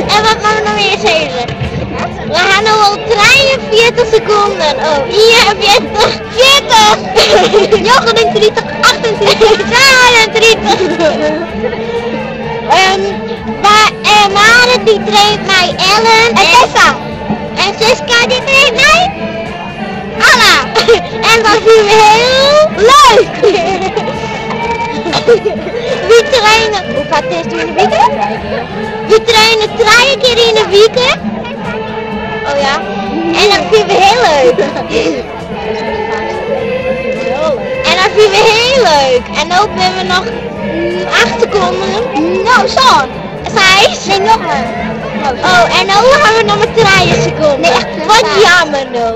En wat mag nog meer zeggen? We gaan nog wel 43 seconden. Oh, hier heb je 40. 39, 38, 32. Maren die traint mij Ellen. En Tessa. En Siska die traint mij Anna. En dat vinden we heel leuk. We trainen, hoe vaak is het in de week? We trainen 3 keer in de week. Oh ja. En dat vinden we heel leuk. En dat vinden we heel leuk. En dan hebben we nog 8 seconden. Nou, zo. 5. Nee, nog maar. Oh, en dan gaan we nog maar 3 seconden. Nee, echt. Wat jammer nou.